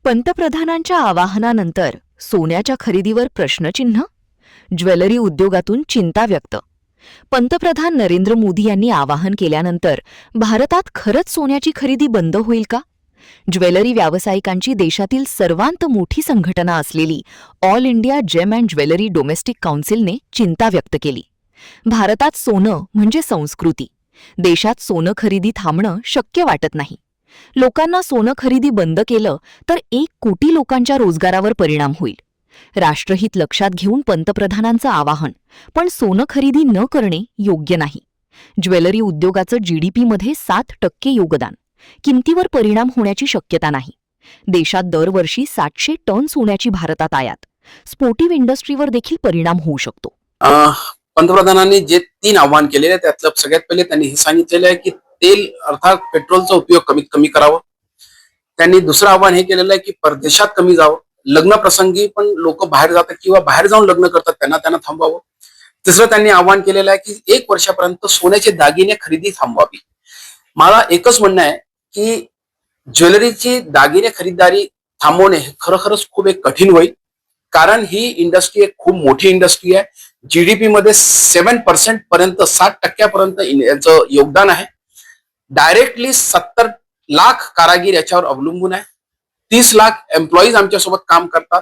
पंतप्रधानांच्या आवाहनानंतर सोन्याच्या खरेदीवर प्रश्नचिन्ह. ज्वेलरी उद्योगातून चिंता व्यक्त. पंतप्रधान नरेंद्र मोदी यांनी आवाहन केल्यानंतर भारतात खरंच सोन्याची खरेदी बंद होईल का? ज्वेलरी व्यावसायिकांची देशातील सर्वांत मोठी संघटना असलेली all India gem and jewellery domestic काउन्सिलने चिंता व्यक्त केली. भारतात सोनं म्हणजे संस्कृती. देशात सोनं खरेदी थांबणं शक्य वाटत नाही. लोकांना सोनं खरेदी बंद केलं तर 1 कोटी लोकांच्या रोजगारावर परिणाम होईल. राष्ट्रहित लक्षात घेऊन पंतप्रधानांचं आवाहन, पण सोनं खरेदी न करणे योग्य नाही. ज्वेलरी उद्योगाचं जीडीपीमध्ये 7% योगदान. किमतीवर परिणाम होण्याची शक्यता नाही. देशात दरवर्षी 700 टन सोन्याची भारतात आयात. स्पोर्टिव्ह इंडस्ट्रीवर देखील परिणाम होऊ शकतो. पंतप्रधानांनी जे 3 आव्हान केलेले त्यातलं सगळ्यात पहिले त्यांनी हे सांगितलेलं आहे की तेल अर्थात पेट्रोलचा उपयोग कमीत कमी करावा. त्यांनी दुसरं आव्हान हे केलेलं आहे की परदेशात कमी जावं. लग्न प्रसंगी पण लोक बाहेर जातात किंवा बाहेर जाऊन लग्न करतात त्यांना थांबवावं. तिसरं त्यांनी आव्हान केलेलं आहे की 1 वर्षापर्यंत सोन्याचे दागिने खरेदी थांबवावी. मला एकच म्हणणं आहे की ज्वेलरीची दागिने खरीदारी थांबवणे खरोखरच खूप एक कठीण होईल. कारण ही इंडस्ट्री एक खूप मोठी इंडस्ट्री आहे. जीडीपी मध्ये 7% पर्यंत 60% याचं योगदान आहे. डायरेक्टली 70 लाख कारागीर याच्यावर अवलंबून आहे. 30 लाख एम्प्लॉईज आमच्यासोबत काम करतात.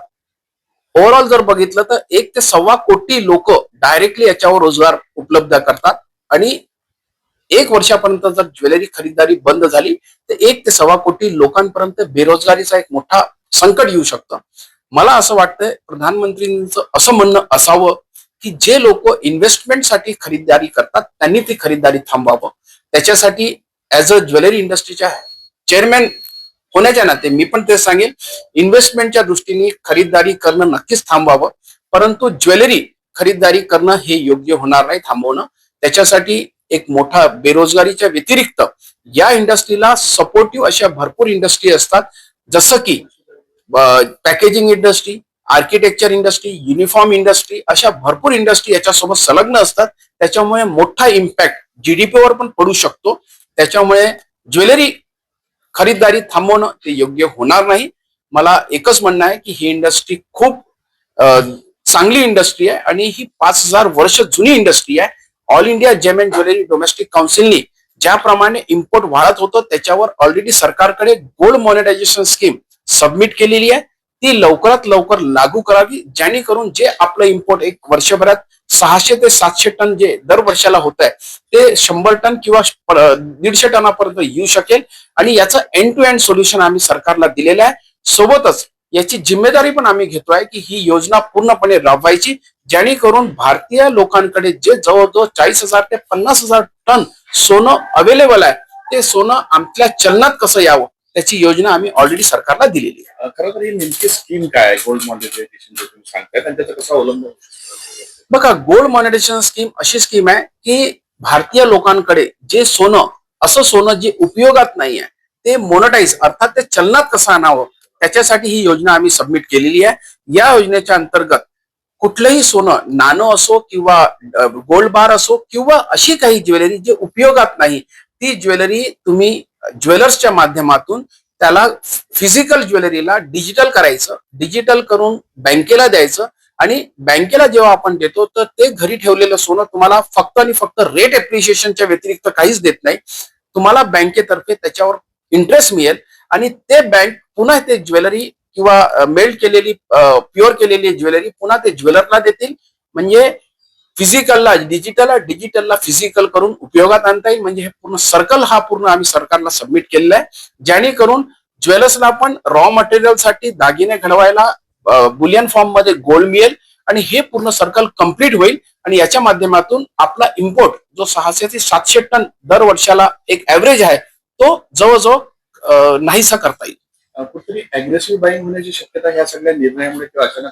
ओव्हरऑल जर बघितलं तर 1 ते 1.25 कोटी लोक डायरेक्टली याच्यावर रोजगार उपलब्ध करतात. आणि 1 वर्षापर्यंत जर ज्वेलरी खरीदारी बंद झाली तर 1 ते 1.25 कोटी लोकांपर्यंत बेरोजगारीचा एक मोठा संकट येऊ शकतं. मला असं वाटतंय प्रधानमंत्रींचं असं म्हणणं असावं की जे लोक इन्व्हेस्टमेंटसाठी खरीदारी करतात त्यांनी ती खरीदारी थांबवावं. त्याच्यासाठी ऍज अ ज्वेलरी इंडस्ट्रीच्या चेअरमॅन होण्याच्या नाते मी पण तेच सांगेल, इन्व्हेस्टमेंटच्या दृष्टीने खरीदारी करणं नक्कीच थांबवावं. परंतु ज्वेलरी खरीदारी करणं हे योग्य होणार नाही थांबवणं. त्याच्यासाठी एक मोठा बेरोजगारीच्या व्यतिरिक्त या इंडस्ट्रीला सपोर्टिव्ह अशा भरपूर इंडस्ट्री असतात. जसं की packaging industry, architecture industry, uniform industry, अशा भरपूर इंडस्ट्री याच्यासोबत संलग्न असतात. त्याच्यामुळे मोठा इम्पॅक्ट जीडीपीवर पण पडू शकतो. त्याच्यामुळे ज्वेलरी खरीदारी थांबवणं ते योग्य होणार नाही. मला एकच म्हणणं आहे की ही इंडस्ट्री खूप चांगली इंडस्ट्री आहे आणि ही 5000 वर्ष जुनी इंडस्ट्री आहे. All India gem and jewellery domestic काउन्सिलनी ज्याप्रमाणे इम्पोर्ट वाढत होतं त्याच्यावर ऑलरेडी सरकारकडे गोल्ड मॉनिटायझेशन स्कीम सबमिट केलेली आहे. ती लवकरात लवकर लागू करावी, जेणेकरून जे आपलं इम्पोर्ट 1 वर्षभरात 600 ते 700 टन जे दर वर्षाला होत आहे ते 100 टन किंवा 150 टनापर्यंत येऊ शकेल. आणि याचं एंड टू एंड सोल्युशन आम्ही सरकारला दिलेलं आहे. सोबतच याची जिम्मेदारी पण आम्ही घेतोय की ही योजना पूर्णपणे राबवायची, जेणेकरून भारतीय लोकांकडे जे जवळजवळ 40,000 ते 50,000 टन सोनं अवेलेबल आहे ते सोनं आपल्या चलनात कसं यावं त्याची योजना आम्ही ऑलरेडी सरकारला दिलेली आहे. खरं तर ही नेमकी स्कीम काय आहे, गोल्ड मॉनिटायझेशन जे तुम्ही सांगताय आणि त्याचा कसा अवलंब? बघा, गोल्ड मॉनिटायझेशन स्कीम अशी स्कीम आहे की भारतीय लोकांकडे जे सोनं, असं सोनं जे उपयोगात नाही आहे ते मोनेटाईज अर्थात ते चलनात कसं आणावं त्याच्यासाठी ही योजना आम्ही सबमिट केलेली आहे. या योजनेच्या अंतर्गत कुठलंही सोनं, नाणं असो किंवा गोल्ड बार असो किंवा अशी काही ज्वेलरी जे उपयोगात नाही, ती ज्वेलरी तुम्ही ज्वेलर्सच्या माध्यमातून त्याला फिजिकल ज्वेलरीला डिजिटल करायचं, डिजिटल करून बँकेला द्यायचं. आणि बँकेला जेव्हा आपण देतो तर ते घरी ठेवलेलं सोनं तुम्हाला फक्त आणि फक्त रेट एप्रिशिएशनच्या व्यतिरिक्त काहीच देत नाही. तुम्हाला बँकेतर्फे त्याच्यावर इंटरेस्ट मिळेल आणि ते बँक पुन्हा ते ज्वेलरी किंवा मेल्ट केलेली प्युअर केलेली ज्वेलरी पुन्हा ते ज्वेलरला देतील. म्हणजे फिजिकलला डिजिटलला, डिजिटलला फिजिकल करून उपयोगात आणता येईल. म्हणजे हे पूर्ण सर्कल हा पूर्ण आम्ही सरकारला सबमिट केलेला आहे, जेणेकरून ज्वेलर्सला पण रॉ मटेरियलसाठी दागिने घडवायला बुलियन फॉर्म मध्ये गोल्ड मिळेल आणि हे पूर्ण सर्कल कंप्लीट होईल. आणि याच्या माध्यमातून आपला इम्पोर्ट जो 600 ते 700 टन दर वर्षाला एक ऍव्हरेज आहे तो जवळजवळ नाहीसा करता येईल. कुठेतरी अग्रेसिव्ह बाईंग होण्याची शक्यता या सगळ्या निर्णयामुळे किंवा अचानक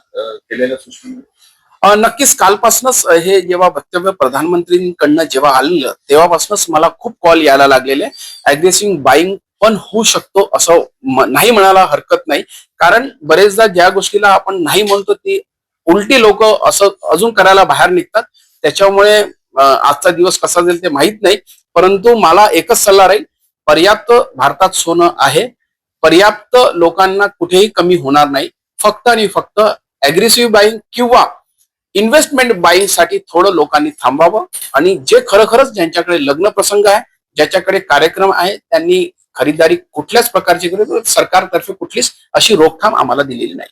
केलेल्या सूचनेमुळे? नक्कीच कालपासूनच हे जेव्हा वक्तव्य प्रधानमंत्रींकडनं जेव्हा आलेलं तेव्हापासूनच मला खूप कॉल यायला लागलेले. अग्रेसिव्ह बाईंग पण होऊ शकतो असं नाही म्हणायला हरकत नाही. कारण बरेचदा ज्या गोष्टीला आपण नाही म्हणतो ती उलटी लोक असं अजून करायला बाहेर निघतात. त्याच्यामुळे आजचा दिवस कसा जाईल ते माहित नाही. परंतु मला एकच सल्ला राहील, पर्याप्त भारतात सोनं आहे. पर्याप्त लोकांना कुठेही कमी होणार नाही. फक्त आणि फक्त अग्रेसिव्ह बाईंग किंवा इन्व्हेस्टमेंट बाईंग साठी थोडं लोकांनी थांबावं आणि जे खरोखरच ज्यांच्याकडे लग्न प्रसंग आहे, ज्याच्याकडे कार्यक्रम आहे, त्यांनी खरीदारी कुठल्याच प्रकारची करू. सरकारतर्फे कुठलीच अशी रोकथाम आम्हाला दिलेली नाही.